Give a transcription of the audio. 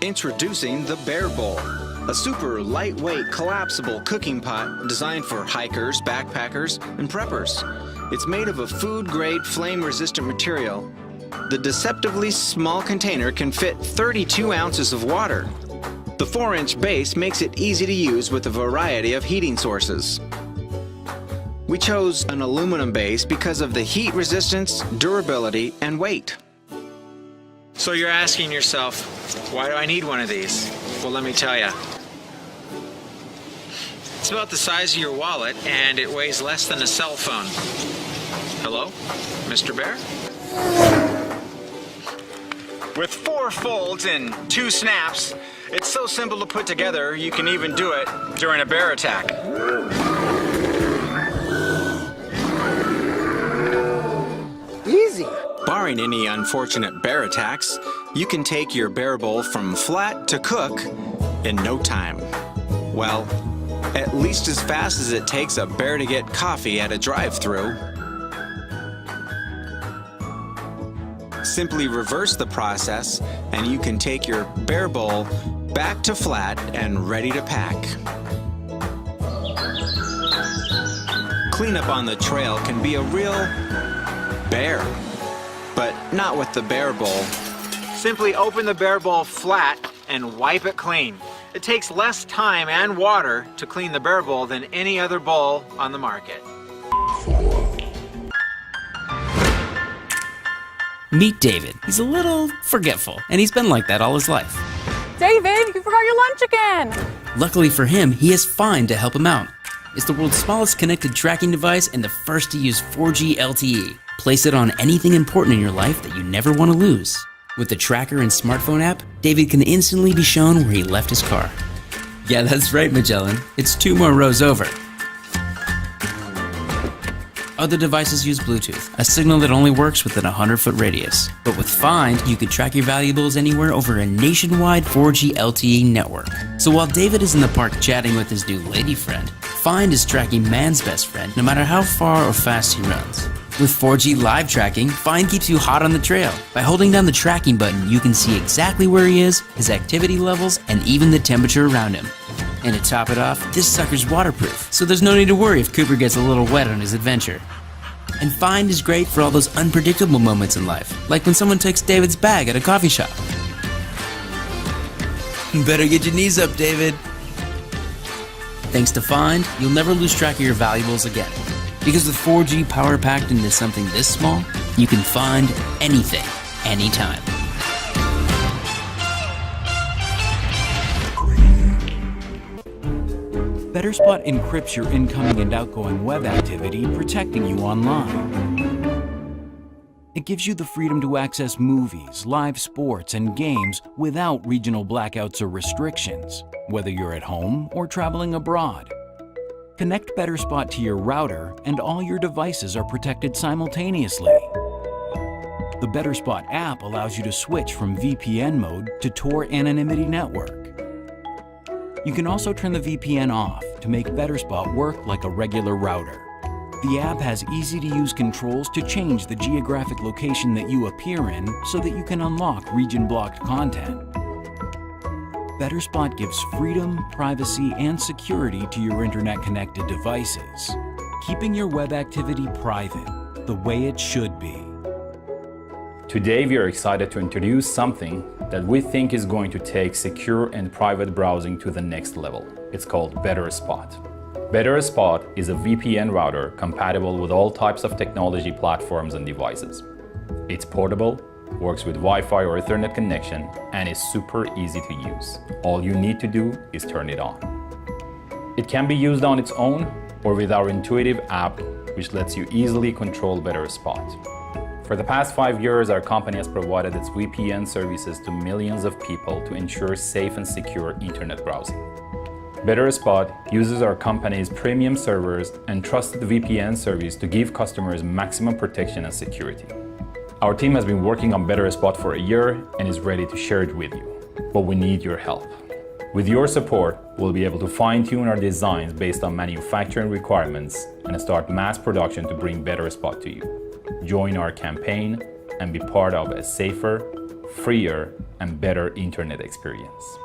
Introducing the Bear Bowl, a super lightweight collapsible cooking pot designed for hikers, backpackers, and preppers. It's made of a food-grade flame-resistant material. The deceptively small container can fit 32 ounces of water. The 4-inch base makes it easy to use with a variety of heating sources. We chose an aluminum base because of the heat resistance, durability, and weight. So you're asking yourself, why do I need one of these? Well, let me tell you. It's about the size of your wallet, and it weighs less than a cell phone. Hello, Mr. Bear? With 4 folds and 2 snaps, it's so simple to put together, you can even do it during a bear attack. Easy. Barring any unfortunate bear attacks, you can take your bear bowl from flat to cook in no time. Well, at least as fast as it takes a bear to get coffee at a drive-thru. Simply reverse the process and you can take your bear bowl back to flat and ready to pack. Cleanup on the trail can be a real bear, but not with the Bear Bowl. Simply open the Bear Bowl flat and wipe it clean. It takes less time and water to clean the Bear Bowl than any other bowl on the market. Meet David. He's a little forgetful, and he's been like that all his life. David, you forgot your lunch again! Luckily for him, he has Find to help him out. It's the world's smallest connected tracking device and the first to use 4G LTE. Place it on anything important in your life that you never want to lose. With the tracker and smartphone app, David can instantly be shown where he left his car. Yeah, that's right, Magellan. It's 2 more rows over. Other devices use Bluetooth, a signal that only works within a 100-foot radius. But with Find, you can track your valuables anywhere over a nationwide 4G LTE network. So while David is in the park chatting with his new lady friend, Find is tracking man's best friend no matter how far or fast he runs. With 4G live tracking, Find keeps you hot on the trail. By holding down the tracking button, you can see exactly where he is, his activity levels, and even the temperature around him. And to top it off, this sucker's waterproof, so there's no need to worry if Cooper gets a little wet on his adventure. And Find is great for all those unpredictable moments in life, like when someone takes David's bag at a coffee shop. Better get your knees up, David. Thanks to Find, you'll never lose track of your valuables again. Because with 4G power packed into something this small, you can find anything, anytime. BetterSpot encrypts your incoming and outgoing web activity, protecting you online. It gives you the freedom to access movies, live sports, and games without regional blackouts or restrictions, whether you're at home or traveling abroad. Connect BetterSpot to your router, and all your devices are protected simultaneously. The BetterSpot app allows you to switch from VPN mode to Tor Anonymity Network. You can also turn the VPN off to make BetterSpot work like a regular router. The app has easy-to-use controls to change the geographic location that you appear in so that you can unlock region-blocked content. BetterSpot gives freedom, privacy, and security to your internet-connected devices, keeping your web activity private, the way it should be. Today we are excited to introduce something that we think is going to take secure and private browsing to the next level. It's called BetterSpot. BetterSpot is a VPN router compatible with all types of technology platforms and devices. It's portable, works with Wi-Fi or Ethernet connection, and is super easy to use. All you need to do is turn it on. It can be used on its own or with our intuitive app, which lets you easily control BetterSpot. For the past 5 years, our company has provided its VPN services to millions of people to ensure safe and secure internet browsing. BetterSpot uses our company's premium servers and trusted VPN service to give customers maximum protection and security. Our team has been working on BetterSpot for a year and is ready to share it with you, but we need your help. With your support, we'll be able to fine-tune our designs based on manufacturing requirements and start mass production to bring BetterSpot to you. Join our campaign and be part of a safer, freer, and better internet experience.